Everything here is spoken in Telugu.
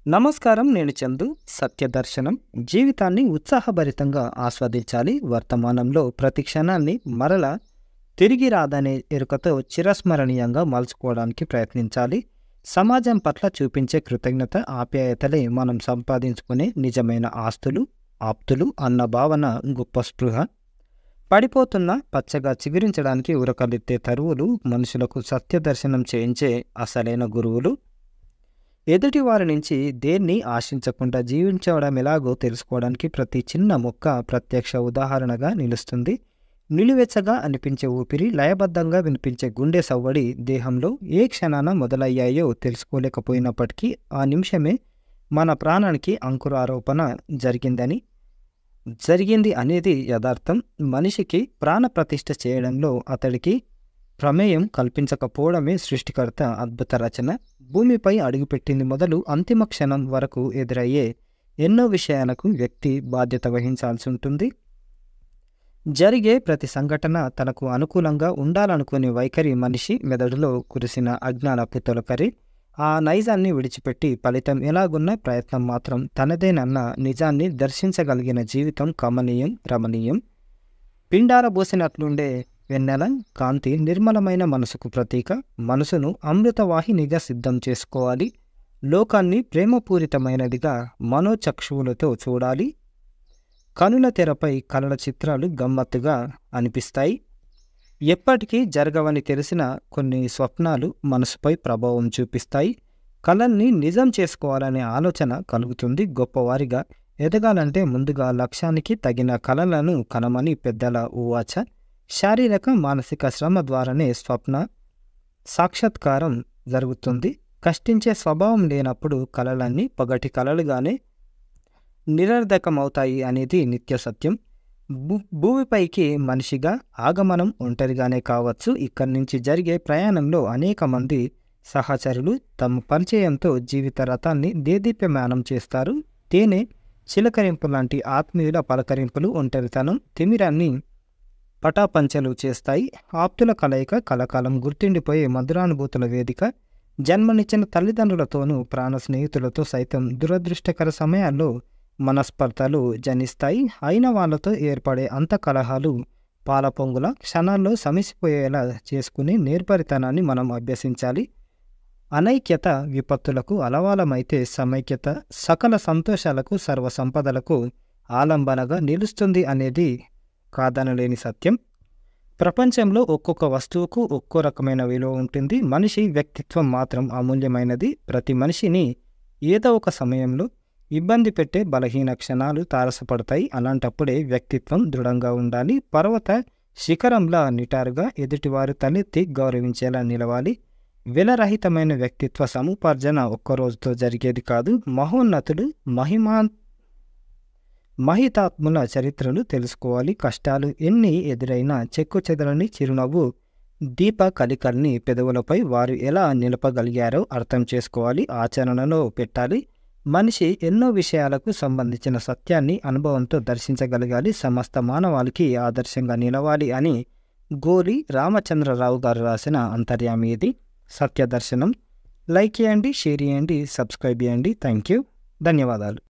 నమస్కారం. నేను చందు. సత్యదర్శనం. జీవితాన్ని ఉత్సాహభరితంగా ఆస్వాదించాలి. వర్తమానంలో ప్రతి క్షణాన్ని మరలా తిరిగి రాదనే ఎరుకతో చిరస్మరణీయంగా మలుచుకోవడానికి ప్రయత్నించాలి. సమాజం పట్ల చూపించే కృతజ్ఞత, ఆప్యాయతలే మనం సంపాదించుకునే నిజమైన ఆస్తులు, ఆప్తులు అన్న భావన గొప్ప స్పృహ. పడిపోతున్న పచ్చగా చిగురించడానికి ఉరకలెత్తే తరువులు మనుషులకు సత్యదర్శనం చేయించే అసలైన గురువులు. ఎదుటివారి నుంచి దేన్ని ఆశించకుండా జీవించడం ఎలాగో తెలుసుకోవడానికి ప్రతి చిన్న మొక్క ప్రత్యక్ష ఉదాహరణగా నిలుస్తుంది. నిలువెచ్చగా అనిపించే ఊపిరి, లయబద్ధంగా వినిపించే గుండె సవ్వడి దేహంలో ఏ క్షణాన మొదలయ్యాయో తెలుసుకోలేకపోయినప్పటికీ ఆ నిమిషమే మన ప్రాణానికి అంకురారోపణ జరిగింది అనేది యథార్థం. మనిషికి ప్రాణప్రతిష్ఠ చేయడంలో అతడికి ప్రమేయం కల్పించకపోవడమే సృష్టికర్త అద్భుత రచన. భూమిపై అడుగుపెట్టింది మొదలు అంతిమ క్షణం వరకు ఎదురయ్యే ఎన్నో విషయాలకు వ్యక్తి బాధ్యత వహించాల్సి ఉంటుంది. జరిగే ప్రతి సంఘటన తనకు అనుకూలంగా ఉండాలనుకునే వైఖరి మనిషి మెదడులో కురిసిన అజ్ఞానపు తొలకరి. ఆ నైజాన్ని విడిచిపెట్టి ఫలితం ఎలాగున్న ప్రయత్నం మాత్రం తనదేనన్న నిజాన్ని దర్శించగలిగిన జీవితం కమనీయం, రమణీయం. పిండారబోసినట్లుండే వెన్నెల కాంతి నిర్మలమైన మనసుకు ప్రతీక. మనసును అమృతవాహినిగా సిద్ధం చేసుకోవాలి. లోకాన్ని ప్రేమపూరితమైనదిగా మనోచక్షువులతో చూడాలి. కనుల తెరపై కలల చిత్రాలు గమ్మత్తుగా అనిపిస్తాయి. ఎప్పటికీ జరగవని తెలిసిన కొన్ని స్వప్నాలు మనసుపై ప్రభావం చూపిస్తాయి. కలల్ని నిజం చేసుకోవాలనే ఆలోచన కలుగుతుంది. గొప్పవారిగా ఎదగాలంటే ముందుగా లక్ష్యానికి తగిన కలలను కనమని పెద్దల ఊవాచ. శారీరక మానసిక శ్రమ ద్వారానే స్వప్న సాక్షాత్కారం జరుగుతుంది. కష్టించే స్వభావం లేనప్పుడు కలలన్నీ పగటి కలలుగానే నిరర్ధకమవుతాయి అనేది నిత్య సత్యం. భూమిపైకి మనిషిగా ఆగమనం ఒంటరిగానే కావచ్చు. ఇక్కడి నుంచి జరిగే ప్రయాణంలో అనేక మంది సహచరులు తమ పరిచయంతో జీవిత రథాన్ని దేదీప్యమానం చేస్తారు. తేనె చిలకరింపు లాంటి ఆత్మీయుల పలకరింపులు ఒంటరితనం తిమిరాన్ని పటాపంచలు చేస్తాయి. ఆప్తుల కలయిక కలకాలం గుర్తుండిపోయే మధురానుభూతుల వేదిక. జన్మనిచ్చిన తల్లిదండ్రులతోనూ ప్రాణ స్నేహితులతో సైతం దురదృష్టకర సమయాల్లో మనస్పర్ధలు జనిస్తాయి. అయిన వాళ్లతో ఏర్పడే అంతకలహాలు పాలపొంగుల క్షణాల్లో సమిసిపోయేలా చేసుకునే నేర్పరితనాన్ని మనం అభ్యసించాలి. అనైక్యత విపత్తులకు అలవాలమైతే సమైక్యత సకల సంతోషాలకు, సర్వ సంపదలకు ఆలంబనగా నిలుస్తుంది అనేది కాదనలేని సత్యం. ప్రపంచంలో ఒక్కొక్క వస్తువుకు ఒక్కో రకమైన విలువ ఉంటుంది. మనిషి వ్యక్తిత్వం మాత్రం అమూల్యమైనది. ప్రతి మనిషిని ఏదో ఒక సమయంలో ఇబ్బంది పెట్టే బలహీన క్షణాలు తారసపడతాయి. అలాంటప్పుడే వ్యక్తిత్వం దృఢంగా ఉండాలి. పర్వత శిఖరంలా నిటారుగా ఎదుటివారు తలెత్తి గౌరవించేలా నిలవాలి. విలరహితమైన వ్యక్తిత్వ సముపార్జన ఒక్కరోజుతో జరిగేది కాదు. మహోన్నతులు మహితాత్ముల చరిత్రలు తెలుసుకోవాలి. కష్టాలు ఎన్ని ఎదురైనా చెక్కు చెదరని చిరునవ్వు దీప కలికల్ని పెదవులపై వారు ఎలా నిలపగలిగారో అర్థం చేసుకోవాలి, ఆచరణలో పెట్టాలి. మనిషి ఎన్నో విషయాలకు సంబంధించిన సత్యాన్ని అనుభవంతో దర్శించగలగాలి. సమస్త మానవాళికి ఆదర్శంగా నిలవాలి అని గోలి రామచంద్రరావు గారు రాసిన అంతర్యామి ఇది. సత్యదర్శనం. లైక్ చేయండి, షేర్ చేయండి, సబ్స్క్రైబ్ చేయండి. Thank you. ధన్యవాదాలు.